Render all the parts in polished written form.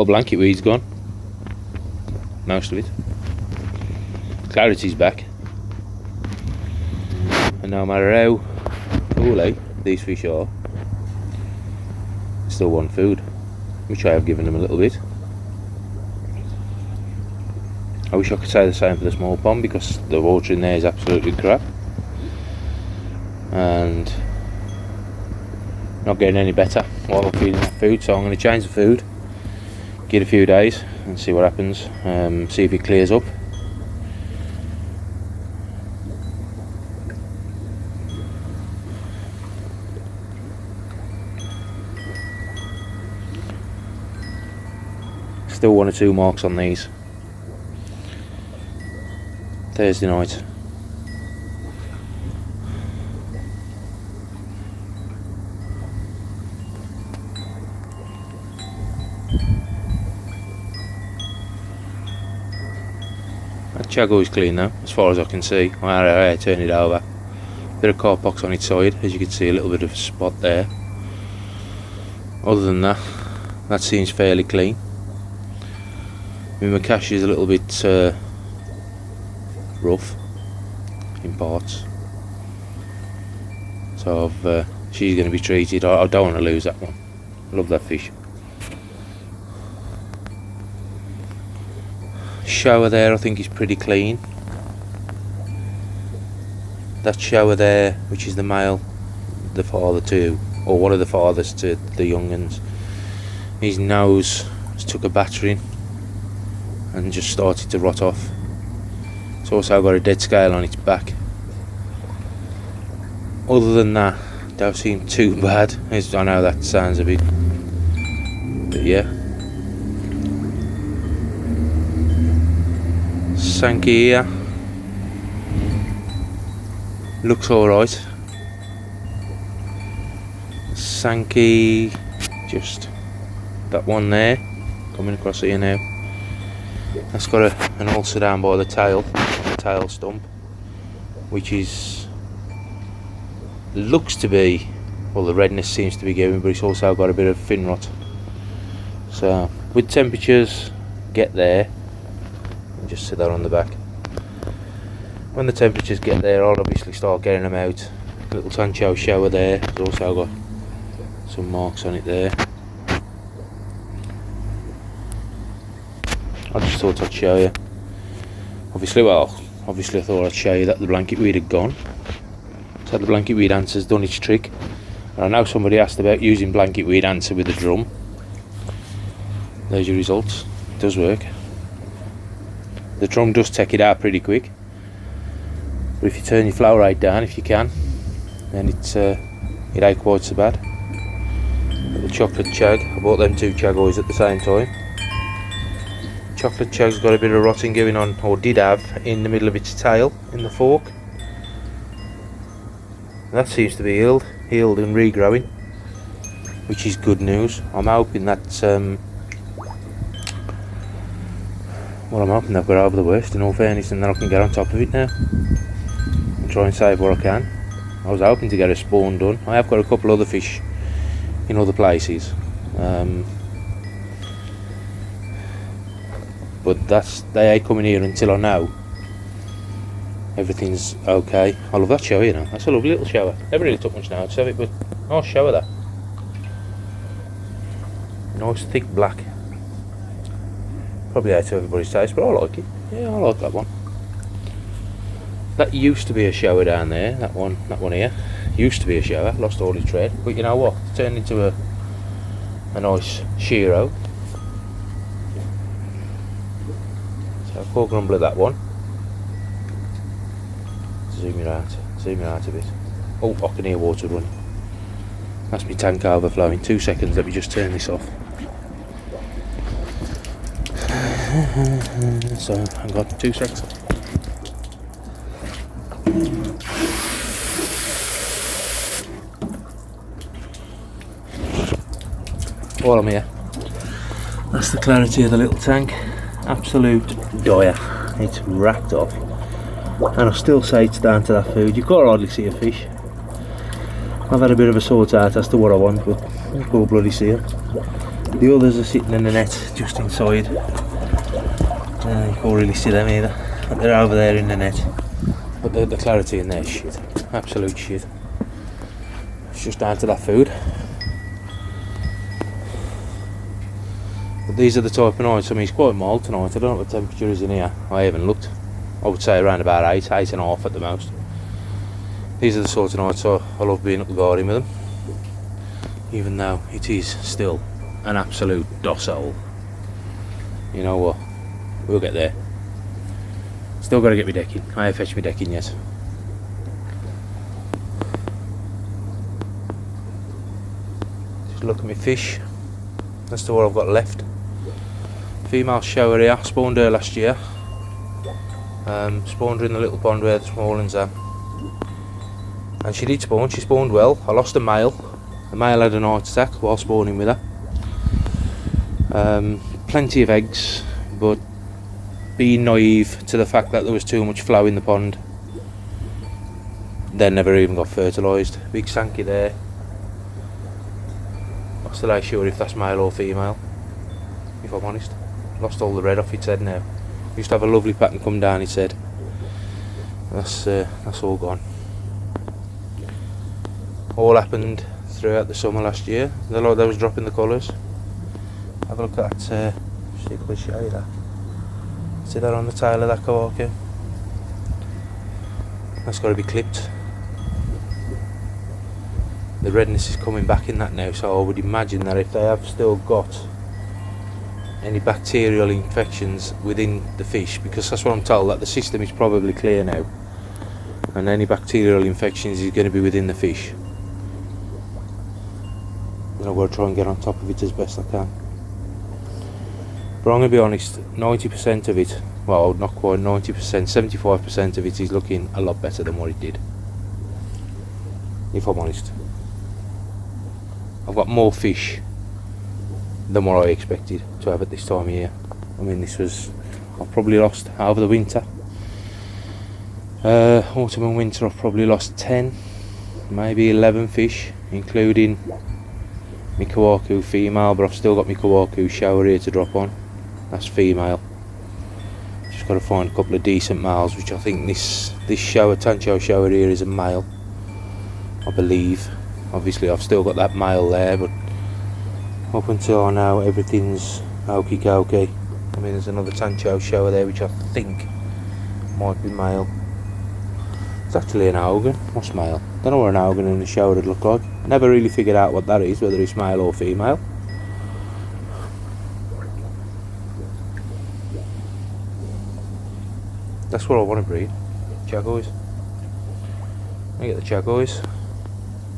All blanket weed's gone. Most of it. Clarity's back. And no matter how poorly these fish are, they still want food, which I have given them a little bit. I wish I could say the same for the small pond, because the water in there is absolutely crap and not getting any better while I'm feeding that food. So I'm going to change the food, give it a few days and see what happens, see if it clears up. Still 1 or 2 marks on these. Thursday night. That Chago is clean now, as far as I can see. I turn it over. Bit of carpox on its side, as you can see, a little bit of a spot there. Other than that, that seems fairly clean. I mean, Makashi is a little bit rough in parts, so she's going to be treated. I don't want to lose that one. I love that fish. Shower there I think is pretty clean. That shower there, which is the male, the father to, or one of the fathers to the young uns, his nose has took a battering and just started to rot off. It's also got a dead scale on its back. Other than that, don't seem too bad. I know that sounds a bit, but yeah. Sankey here looks alright. Sankey, just that one there, coming across here now. That's got an ulcer down by the tail stump, which looks to be, well, the redness seems to be going, but it's also got a bit of fin rot. So with temperatures get there, just sit that on the back. When the temperatures get there, I'll obviously start getting them out. A little Tancho shower there, it's also got some marks on it there. I just thought I'd show you. Obviously I thought I'd show you that the blanket weed had gone. So the blanket weed answer's done its trick. And I know somebody asked about using blanket weed answer with the drum. There's your results. It does work. The drum does take it out pretty quick. But if you turn your flow rate down, if you can, then it ain't quite so bad. The chocolate chag, I bought them 2 chagoys at the same time. Chocolate chag's got a bit of rotting going on, or did have, in the middle of its tail, in the fork. And that seems to be healed and regrowing, which is good news. I'm hoping that, well, I'm hoping they've got over the worst, in all fairness, and then I can get on top of it now and try and save what I can. I was hoping to get a spawn done. I have got a couple other fish in other places, but they ain't coming here until I know everything's okay. I love that shower, you know. That's a lovely little shower. Never really took much now to have it, but nice shower that. Nice thick black. Probably out to everybody's taste, but I like it. Yeah, I like that one. That used to be a shower down there. That one here used to be a shower. Lost all its tread, but you know what? It turned into a nice Shiro. So I'll call grumble at that one. Zoom it out a bit. Oh, I can hear water running. That's my tank overflowing. 2 seconds, let me just turn this off. So, I've got 2 seconds. While I'm here, that's the clarity of the little tank. Absolute dire. It's racked off. And I still say it's down to that food. You can't hardly see a fish. I've had a bit of a sort out as to what I want, but we'll bloody see it. The others are sitting in the net just inside. You can't really see them either. But they're over there in the net. But the clarity in there is shit. Absolute shit. It's just down to that food. But these are the type of nights. I mean, it's quite mild tonight. I don't know what the temperature is in here. I haven't looked. I would say around about 8.5 at the most. These are the sort of nights I love being up the garden with them. Even though it is still an absolute docile. You know what? We'll get there. Still got to get my decking. I haven't fetched my decking yet. Just look at my fish. That's the what I've got left. Female shower here. Spawned her last year. Spawned her in the little pond where the small ones are. And she did spawn. She spawned well. I lost a male. The male had an heart attack while spawning with her. Plenty of eggs, but being naive to the fact that there was too much flow in the pond, they never even got fertilised. Big Sankey there. Not still ain't sure if that's male or female, if I'm honest. Lost all the red off its head now. Used to have a lovely pattern come down its head. That's all gone. All happened throughout the summer last year. The lot that was dropping the colours. Have a look at that particular shade there. See that on the tail of that Kawaki? That's got to be clipped. The redness is coming back in that now, so I would imagine that if they have still got any bacterial infections within the fish, because that's what I'm told, that the system is probably clear now, and any bacterial infections is going to be within the fish. And I've got to try and get on top of it as best I can. But I'm going to be honest, 90% of it, well not quite 90%, 75% of it is looking a lot better than what it did. If I'm honest. I've got more fish than what I expected to have at this time of year. I mean, I've probably lost over the winter. Autumn and winter I've probably lost 10, maybe 11 fish, including my Kawaku female, but I've still got my Kawaku shower here to drop on. That's female. Just got to find a couple of decent males, which I think this shower, Tancho shower here, is a male, I believe. Obviously I've still got that male there, but up until now everything's okie dokie. I mean, there's another Tancho shower there which I think might be male. It's actually an Augen. What's male? Don't know what an Augen in the shower would look like. Never really figured out what that is, whether it's male or female. That's what I want to breed. Chagois. I get the Chagois.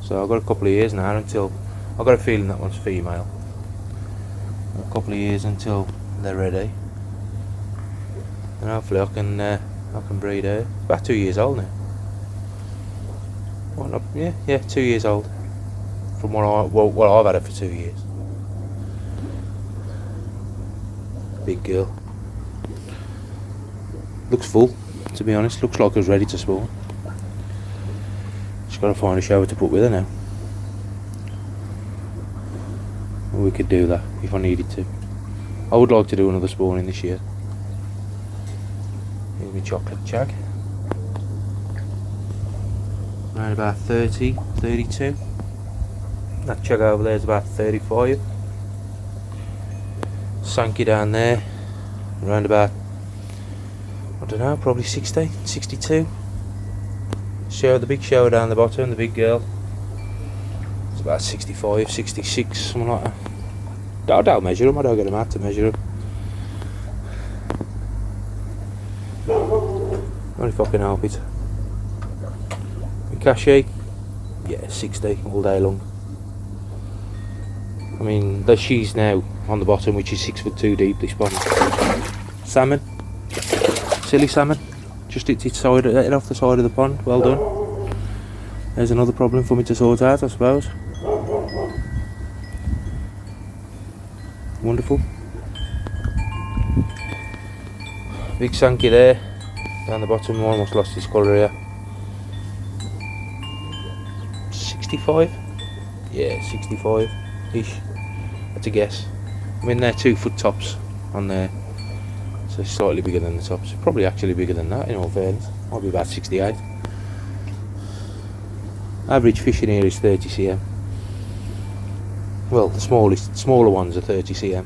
So I've got a couple of years now until, I've got a feeling that one's female. A couple of years until they're ready. And hopefully I can breed her. About 2 years old now. Well, not, yeah, 2 years old. From what I've had her for 2 years. Big girl. Looks full, to be honest. Looks like it was ready to spawn. Just gotta find a shower to put with her now. We could do that if I needed to. I would like to do another spawning this year. Here's my chocolate chag. Around about 30, 32. That chag over there is about 35. Sankey down there, around about, I don't know, probably 60, 62. Shower, the big shower down the bottom, the big girl. It's about 65, 66, something like that. I don't measure them, I don't get them out to measure them. Only fucking help it. Kashi, yeah, 60 all day long. I mean, she's now on the bottom, which is 6'2" deep, this pond. Salmon, silly salmon, just hit its side, hit off the side of the pond. Well done. There's another problem for me to sort out, I suppose. Wonderful. Big Sankey there, down the bottom. Almost lost his colour here. 65? Yeah, 65-ish. That's a guess. I mean, they're 2 foot tops on there, so slightly bigger than the tops. Probably actually bigger than that in all fairness. Might be about 68. Average fishing here is 30 cm. Well, the smaller ones are 30 cm.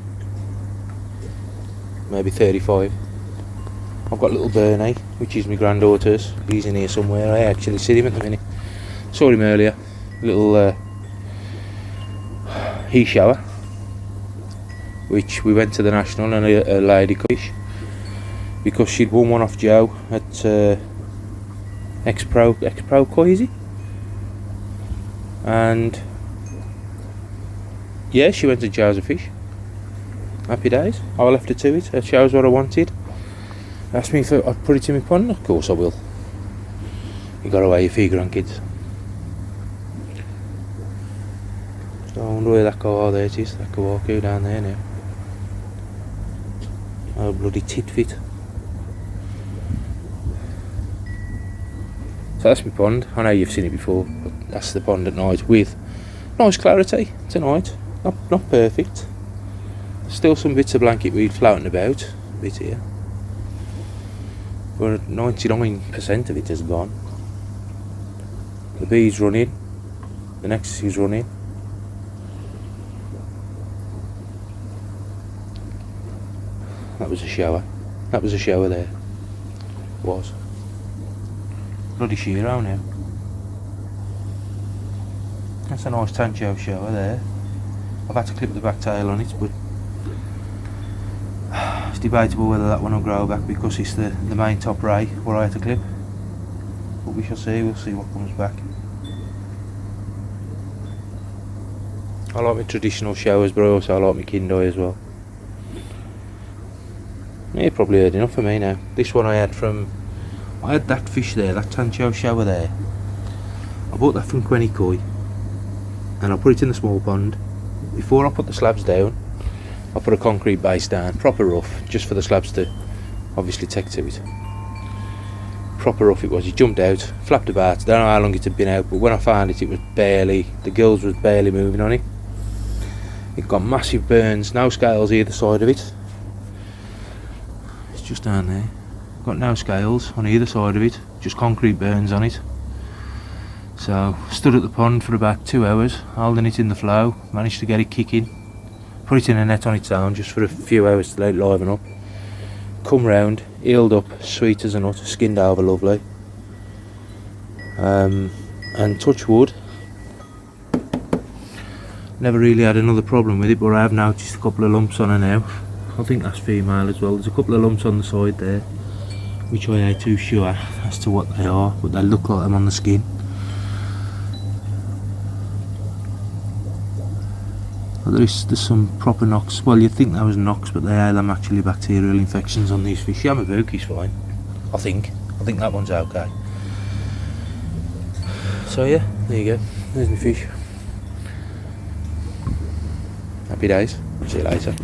Maybe 35. I've got little Bernie, which is my granddaughter's. He's in here somewhere. I actually see him at the minute. Saw him earlier. Little he shower, which we went to the National and a lady fish because she'd won one off Joe at X-Pro Koi, is he? And yeah, she went to Joe's a fish. Happy days. I left her to it. Her shows what I wanted. Asked me if I'd put it in my pond. Of course I will. You got away your 3 grandkids. So I wonder where that go. Oh, there it is. That go walk down there now. Oh, bloody titfit. So that's my pond. I know you've seen it before, but that's the pond at night with nice clarity tonight. Not perfect. Still some bits of blanket weed floating about a bit here, but 99% of it is gone. The bee's running, the next is running. That was a shower. That was a shower there. It was. Bloody Shiro now. That's a nice Tancho shower there. I've had to clip the back tail on it, but it's debatable whether that one will grow back because it's the main top ray where I had to clip. But we shall see, we'll see what comes back. I like my traditional showers, but I also like my Kindoi as well. Yeah, you probably heard enough of me now. This one I had that fish there, that Tancho shower there. I bought that from Quenny Koi and I put it in the small pond. Before I put the slabs down, I put a concrete base down, proper rough, just for the slabs to obviously take to it. Proper rough it was. He jumped out, flapped about. Don't know how long it had been out, but when I found it, it was barely, the gills was barely moving on it. It got massive burns, no scales either side of it. It's just down there. Got no scales on either side of it, just concrete burns on it. So stood at the pond for about 2 hours, holding it in the flow, managed to get it kicking. Put it in a net on its own just for a few hours to let it liven up. Come round, healed up, sweet as a nut, skinned over lovely. And touch wood, never really had another problem with it, but I have noticed a couple of lumps on her now. I think that's female as well. There's a couple of lumps on the side there, which I ain't too sure as to what they are, but they look like them on the skin. There's some proper knocks. Well, you'd think that was knocks, but they are them actually bacterial infections on these fish. Yamabuki's fine, I think that one's okay. So yeah, there you go. There's my fish. Happy days. See you later.